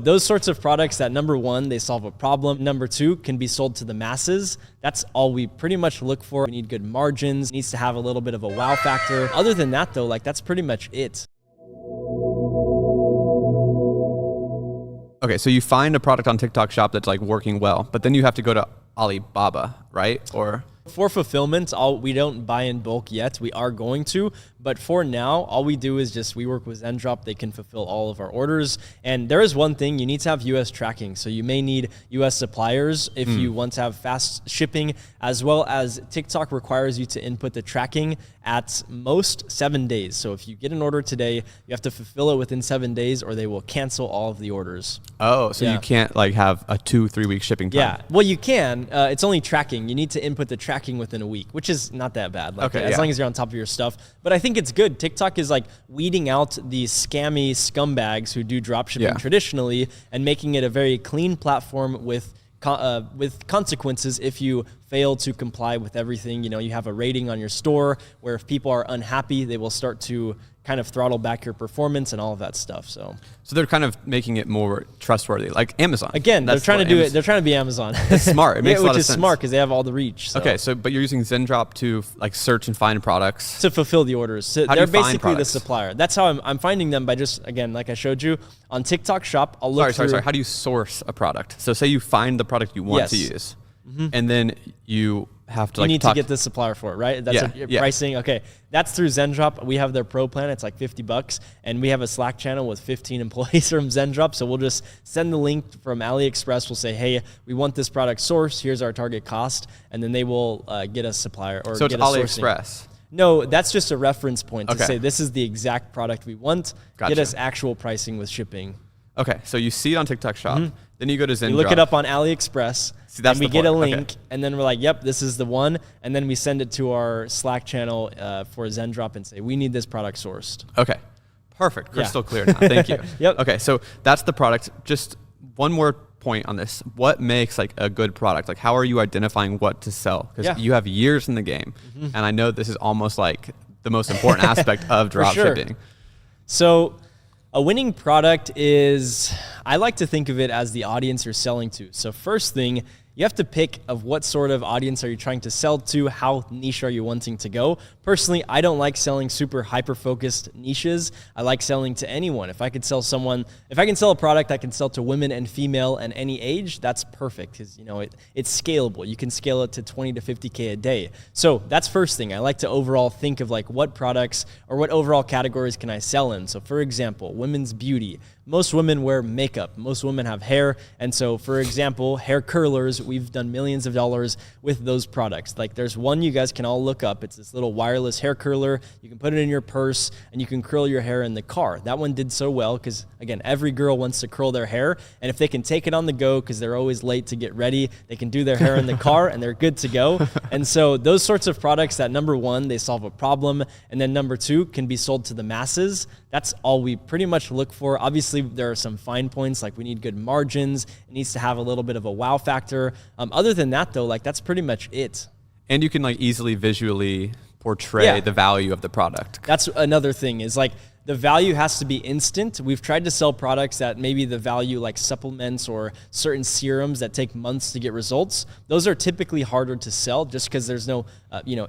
those sorts of products that, number one, they solve a problem. Number two, can be sold to the masses. That's all we pretty much look for. We need good margins. It needs to have a little bit of a wow factor. Other than that though, like that's pretty much it. Okay, so you find a product on TikTok Shop that's like working well, but then you have to go to Alibaba, right? Or for fulfillment, we don't buy in bulk yet. We are going to, but for now, all we do is we work with Zendrop. They can fulfill all of our orders. And there is one thing, you need to have US tracking. So you may need US suppliers if you want to have fast shipping, as well as TikTok requires you to input the tracking at most 7 days. So if you get an order today, you have to fulfill it within 7 days or they will cancel all of the orders. Oh, so you can't like have a 2-3 week shipping time. Yeah, well you can. It's only tracking. You need to input the tracking within a week, which is not that bad. Like, as long as you're on top of your stuff. But I think it's good. TikTok is like weeding out the scammy scumbags who do dropshipping traditionally and making it a very clean platform with consequences if you fail to comply with everything. You know, you have a rating on your store where if people are unhappy, they will start to kind of throttle back your performance and all of that stuff. So they're kind of making it more trustworthy, like Amazon. Again, they're trying to do it. They're trying to be Amazon. It's smart. It makes a lot of sense. Which is smart because they have all the reach. So. Okay, but you're using Zendrop to like search and find products to fulfill the orders. So they're basically the supplier. That's how I'm finding them by just, again, like I showed you on TikTok Shop. I'll look through. Sorry. How do you source a product? So say you find the product you want to use, and then you have to to get the supplier for it, right? That's pricing. Okay, that's through Zendrop. We have their pro plan. It's like $50, and we have a Slack channel with 15 employees from Zendrop. So we'll just send the link from AliExpress. We'll say, hey, we want this product sourced. Here's our target cost, and then they will get a supplier or so get it's a AliExpress. Sourcing. No, that's just a reference point to say this is the exact product we want. Gotcha. Get us actual pricing with shipping. Okay, so you see it on TikTok Shop. Then you go to Zendrop. You look it up on AliExpress. See, that's and we get a link, and then we're like, yep, this is the one. And then we send it to our Slack channel for Zendrop and say, we need this product sourced. Okay, perfect. Crystal clear now. Thank you. Yep. Okay, so that's the product. Just one more point on this. What makes like a good product? Like, how are you identifying what to sell? Because you have years in the game, and I know this is almost like the most important aspect of dropshipping. Sure. So a winning product is, I like to think of it as the audience you're selling to. So first thing, you have to pick of what sort of audience are you trying to sell to, how niche are you wanting to go. Personally, I don't like selling super hyper-focused niches. I like selling to anyone. If I can sell a product I can sell to women and female and any age, that's perfect because it's scalable. You can scale it to 20 to 50K a day. So that's first thing. I like to overall think of like what products or what overall categories can I sell in. So for example, women's beauty. Most women wear makeup. Most women have hair. And so for example, hair curlers, we've done millions of dollars with those products. Like there's one you guys can all look up. It's this little wireless hair curler. You can put it in your purse and you can curl your hair in the car. That one did so well because again, every girl wants to curl their hair. And if they can take it on the go because they're always late to get ready, they can do their hair in the car and they're good to go. And so those sorts of products that, number one, they solve a problem. And then number two, can be sold to the masses. That's all we pretty much look for. Obviously, there are some fine points, like we need good margins. It needs to have a little bit of a wow factor. Other than that, though, like that's pretty much it. And you can like easily visually portray the value of the product. That's another thing is like the value has to be instant. We've tried to sell products that maybe the value like supplements or certain serums that take months to get results. Those are typically harder to sell just because there's no,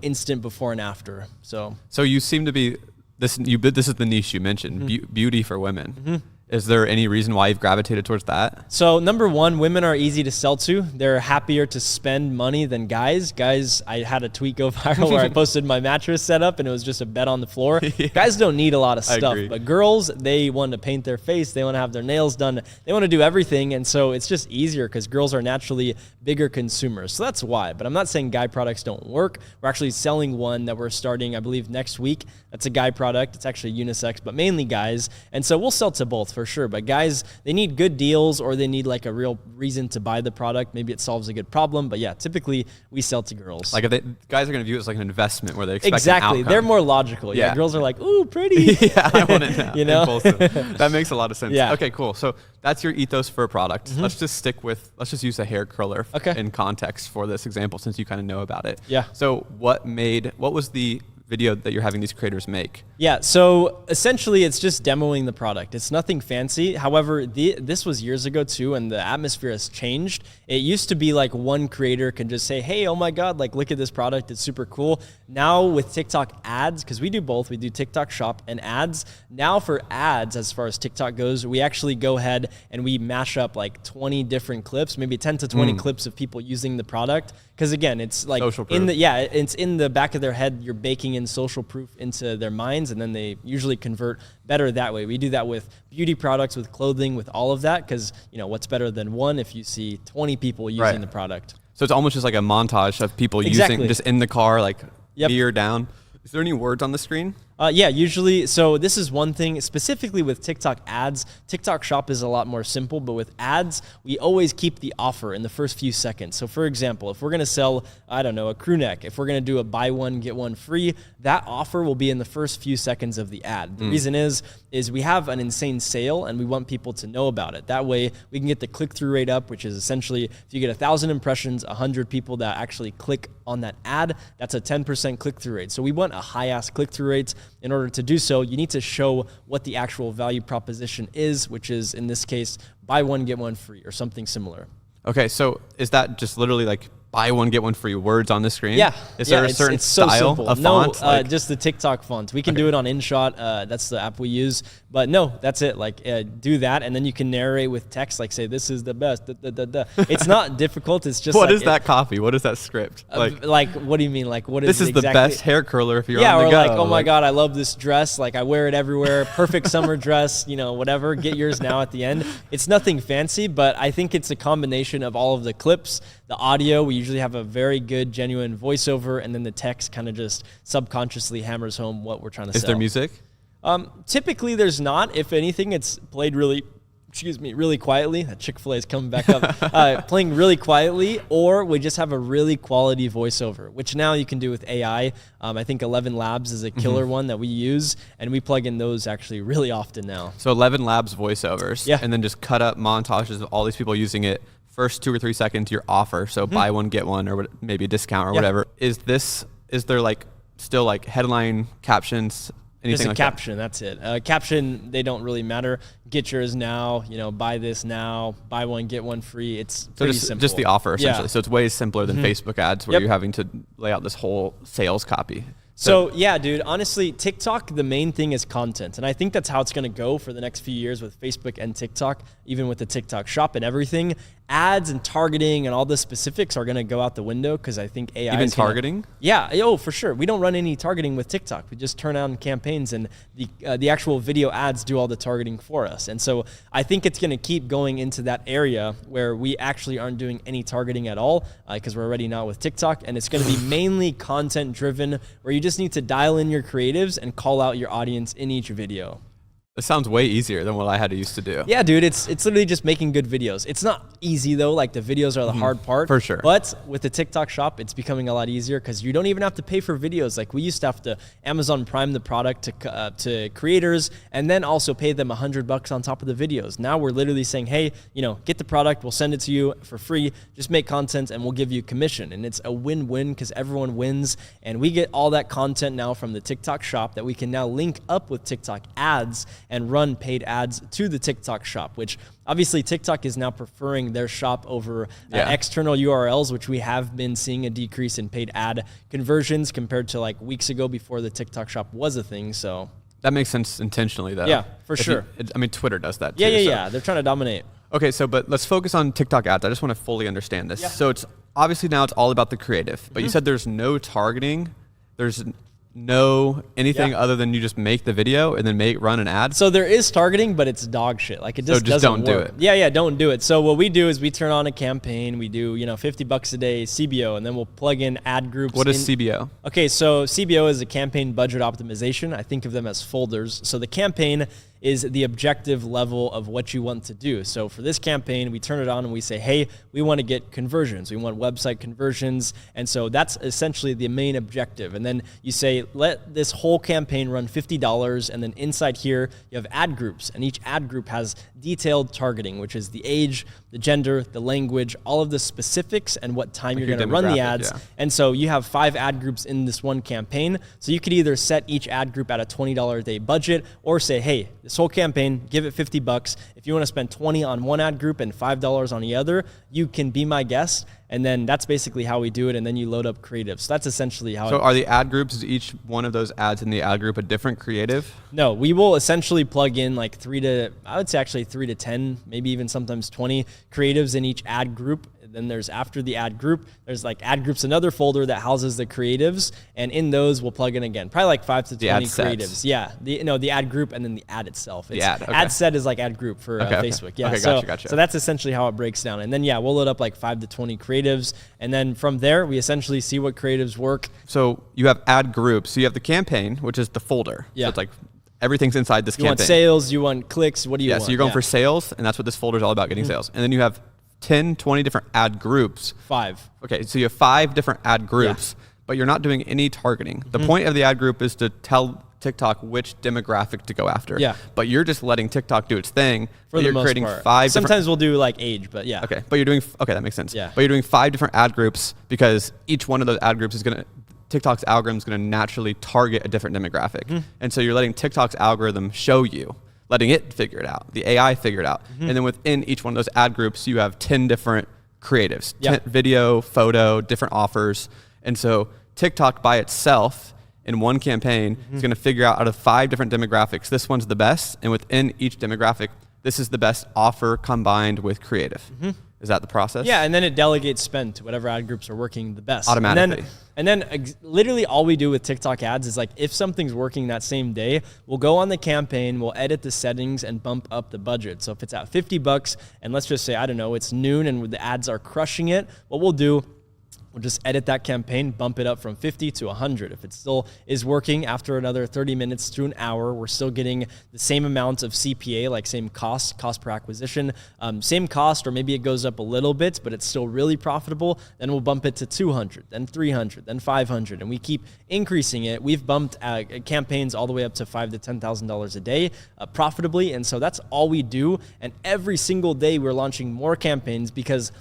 instant before and after. So you seem to be, this is the niche you mentioned, beauty for women. Is there any reason why you've gravitated towards that? So number one, women are easy to sell to. They're happier to spend money than guys. Guys, I had a tweet go viral where I posted my mattress setup and it was just a bed on the floor. Guys don't need a lot of stuff, but girls, they want to paint their face. They want to have their nails done. They want to do everything. And so it's just easier because girls are naturally bigger consumers. So that's why, but I'm not saying guy products don't work. We're actually selling one that we're starting, I believe, next week. That's a guy product. It's actually unisex, but mainly guys. And so we'll sell to both for sure. But guys, they need good deals or they need like a real reason to buy the product. Maybe it solves a good problem. But yeah, typically we sell to girls. Like if guys are going to view it as like an investment where they expect exactly. an outcome. They're more logical. Yeah. Girls are like, ooh, pretty. Yeah, I want it now. Impulsive. That makes a lot of sense. Yeah. Okay, cool. So that's your ethos for a product. Let's just use a hair curler in context for this example since you kind of know about it. Yeah. So what was the video that you're having these creators make? Yeah, so essentially it's just demoing the product. It's nothing fancy. However, this was years ago too, and the atmosphere has changed. It used to be like one creator can just say, hey, oh my God, like look at this product, it's super cool. Now with TikTok ads, because we do both, we do TikTok shop and ads. Now for ads, as far as TikTok goes, we actually go ahead and we mash up like 20 different clips, maybe 10 to 20 clips of people using the product. Because again, it's like it's in the back of their head, you're baking in social proof into their minds, and then they usually convert better that way. We do that with beauty products, with clothing, with all of that, because what's better than one if you see 20 people using the product. So it's almost just like a montage of people using just in the car, like ear down. Is there any words on the screen? Yeah, usually. So this is one thing specifically with TikTok ads. TikTok shop is a lot more simple, but with ads, we always keep the offer in the first few seconds. So for example, if we're going to sell, I don't know, a crew neck, if we're going to do a buy one, get one free, that offer will be in the first few seconds of the ad. The reason is we have an insane sale and we want people to know about it. That way we can get the click-through rate up, which is essentially if you get 1,000 impressions, 100 people that actually click on that ad, that's a 10% click-through rate. So we want a high-ass click-through rate. In order to do so, you need to show what the actual value proposition is, which is, in this case, buy one, get one free or something similar. Okay, so is that just literally like buy one, get one free words on the screen? Yeah. Is there a certain style of font? No, just the TikTok font. We can do it on InShot. That's the app we use. But no, that's it. Like do that, and then you can narrate with text, like say, this is the best. It's not difficult. It's just what is that copy? What is that script? Like, what do you mean? Like, what is this is exactly? The best hair curler if you're on the go. Like, oh my God, I love this dress. Like, I wear it everywhere. Perfect summer dress, whatever. Get yours now at the end. It's nothing fancy, but I think it's a combination of all of the clips, the audio. We usually have a very good, genuine voiceover, and then the text kind of just subconsciously hammers home what we're trying to sell. Is there music? Typically there's not. If anything, it's played really quietly. That Chick-fil-A is coming back up. Playing really quietly, or we just have a really quality voiceover, which now you can do with AI. I think 11 Labs is a killer one that we use, and we plug in those actually really often now. So 11 Labs voiceovers, and then just cut up montages of all these people using it. First 2 or 3 seconds, your offer. So buy one, get one, or maybe a discount or whatever. Is there like still like headline captions? There's a caption, that's it. Caption, they don't really matter. Get yours now, buy this now, buy one, get one free. It's pretty simple. Just the offer, essentially. So it's way simpler than Facebook ads where you're having to lay out this whole sales copy. So yeah, dude, honestly, TikTok, the main thing is content. And I think that's how it's going to go for the next few years with Facebook and TikTok, even with the TikTok shop and everything. Ads and targeting and all the specifics are going to go out the window because I think AI even targeting? Yeah, for sure. We don't run any targeting with TikTok. We just turn on campaigns and the actual video ads do all the targeting for us. And so I think it's going to keep going into that area where we actually aren't doing any targeting at all because we're already not with TikTok. And it's going to be mainly content driven where you just need to dial in your creatives and call out your audience in each video. It sounds way easier than what I had to used to do. Yeah, dude, it's literally just making good videos. It's not easy though, like the videos are the hard part. For sure. But with the TikTok shop, it's becoming a lot easier because you don't even have to pay for videos. Like we used to have to Amazon Prime the product to creators and then also pay them $100 on top of the videos. Now we're literally saying, hey, get the product, we'll send it to you for free. Just make content and we'll give you commission. And it's a win-win because everyone wins. And we get all that content now from the TikTok shop that we can now link up with TikTok ads and run paid ads to the TikTok shop, which obviously TikTok is now preferring their shop over external URLs, which we have been seeing a decrease in paid ad conversions compared to like weeks ago before the TikTok shop was a thing. So that makes sense intentionally though. Yeah, for sure. Twitter does that too. Yeah. They're trying to dominate. Okay, but let's focus on TikTok ads. I just want to fully understand this. Yeah. So it's obviously now it's all about the creative, but you said there's no targeting. There's no anything other than you just make the video and then run an ad? So there is targeting, but it's dog shit. Like it just doesn't don't work. do it. Yeah, don't do it. So what we do is we turn on a campaign. We do, $50 a day CBO, and then we'll plug in ad groups. What is CBO? Okay, so CBO is a campaign budget optimization. I think of them as folders. So the campaign is the objective level of what you want to do. So for this campaign, we turn it on and we say, hey, we want to get conversions. We want website conversions. And so that's essentially the main objective. And then you say, let this whole campaign run $50. And then inside here, you have ad groups. And each ad group has detailed targeting, which is the age, the gender, the language, all of the specifics, and what time you're going to run the ads. Yeah. And so you have 5 ad groups in this one campaign. So you could either set each ad group at a $20 a day budget, or say, hey, this whole campaign, give it $50. If you want to spend 20 on one ad group and $5 on the other, you can be my guest. And then that's basically how we do it. And then you load up creative. So that's essentially how. So are the ad groups, is each one of those ads in the ad group a different creative? No, we will essentially plug in like 3 to 10, maybe even sometimes 20 creatives in each ad group. Then there's, after the ad group, there's like ad groups, another folder that houses the creatives. And in those, we'll plug in again, probably like 5 to 20 creatives. Yeah. The ad group and then the ad itself. Ad set is like ad group for Facebook. Yeah. Okay, gotcha. So that's essentially how it breaks down. And then, we'll load up like 5 to 20 creatives. And then from there, we essentially see what creatives work. So you have ad groups. So you have the campaign, which is the folder. Yeah. So it's like everything's inside this campaign. You want sales, you want clicks, what do you want? So you're going for sales, and that's what this folder is all about, getting sales. And then you have 10, 20 different ad groups. 5. Okay, so you have 5 different ad groups, but you're not doing any targeting. The point of the ad group is to tell TikTok which demographic to go after. Yeah. But you're just letting TikTok do its thing. For the most part. Sometimes we'll do like age, but yeah. Okay, but you're doing, that makes sense. Yeah. But you're doing 5 different ad groups because each one of those ad groups is TikTok's algorithm is going to naturally target a different demographic. And so you're letting TikTok's algorithm show you, letting it figure it out, the AI figure it out. And then within each one of those ad groups, you have 10 different creatives, 10 video, photo, different offers. And so TikTok by itself in one campaign is going to figure out of 5 different demographics, this one's the best. And within each demographic, this is the best offer combined with creative. Is that the process? Yeah, and then it delegates spend to whatever ad groups are working the best. Automatically. And then literally all we do with TikTok ads is like, if something's working that same day, we'll go on the campaign, we'll edit the settings and bump up the budget. So if it's at $50 and let's just say, I don't know, it's noon and the ads are crushing it, what we'll do, we'll just edit that campaign, bump it up from 50 to 100. If it still is working after another 30 minutes to an hour, we're still getting the same amount of CPA, like same cost per acquisition, same cost, or maybe it goes up a little bit, but it's still really profitable. Then we'll bump it to 200, then 300, then 500, and we keep increasing it. We've bumped campaigns all the way up to $5,000 to $10,000 a day profitably, and so that's all we do. And every single day we're launching more campaigns because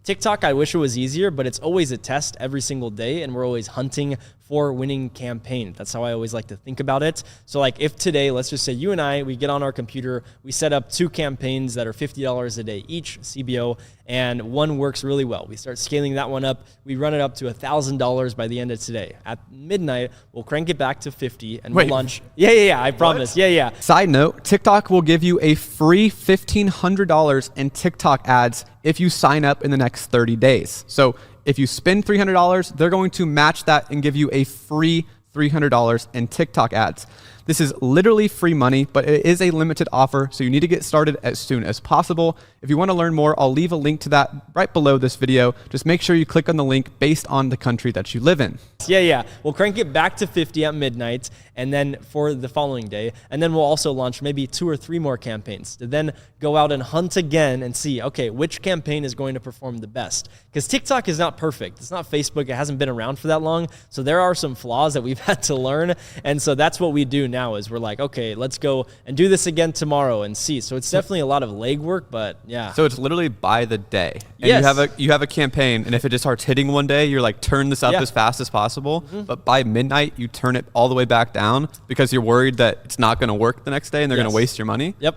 TikTok, I wish it was easier, but it's always a test every single day, and we're always hunting for winning campaign. That's how I always like to think about it. So like if today, let's just say you and I, we get on our computer, we set up 2 campaigns that are $50 a day each, CBO, and one works really well. We start scaling that one up. We run it up to $1,000 by the end of today. At midnight, we'll crank it back to 50 and we'll launch. Yeah, I promise. What? Yeah. Side note, TikTok will give you a free $1,500 in TikTok ads if you sign up in the next 30 days. So if you spend $300, they're going to match that and give you a free $300 in TikTok ads. This is literally free money, but it is a limited offer, so you need to get started as soon as possible. If you want to learn more, I'll leave a link to that right below this video. Just make sure you click on the link based on the country that you live in. Yeah. We'll crank it back to 50 at midnight, and then for the following day, and then we'll also launch maybe 2 or 3 more campaigns to then go out and hunt again and see, okay, which campaign is going to perform the best? Because TikTok is not perfect. It's not Facebook. It hasn't been around for that long, so there are some flaws that we've had to learn, and so that's what we do now is we're like, okay, let's go and do this again tomorrow and see. So it's definitely a lot of legwork, but yeah. So it's literally by the day. And yes. you have a campaign, and if it just starts hitting one day, you're like, turn this up as fast as possible. But by midnight, you turn it all the way back down because you're worried that it's not going to work the next day and they're going to waste your money. Yep.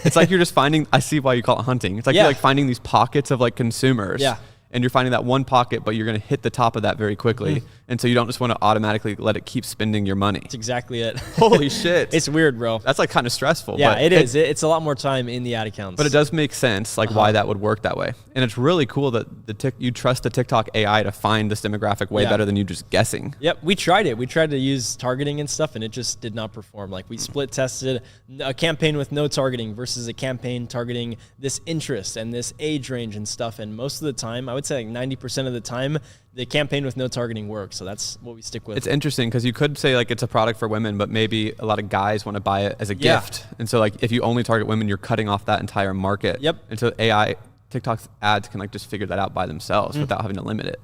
It's like you're just finding, I see why you call it hunting. It's like you're like finding these pockets of like consumers. Yeah. And you're finding that one pocket, but you're going to hit the top of that very quickly. And so you don't just want to automatically let it keep spending your money. That's exactly it. Holy shit. It's weird, bro. That's like kind of stressful. Yeah, it is. It's a lot more time in the ad accounts. But it does make sense like why that would work that way. And it's really cool that you trust the TikTok AI to find this demographic way better than you just guessing. Yep, we tried it. We tried to use targeting and stuff, and it just did not perform. Like we split tested a campaign with no targeting versus a campaign targeting this interest and this age range and stuff. And most of the time, I would would say like 90% of the time, the campaign with no targeting works. So that's what we stick with. It's interesting because you could say like it's a product for women, but maybe a lot of guys want to buy it as a gift. And so like if you only target women, you're cutting off that entire market. Yep. And so TikTok's ads can like just figure that out by themselves without having to limit it.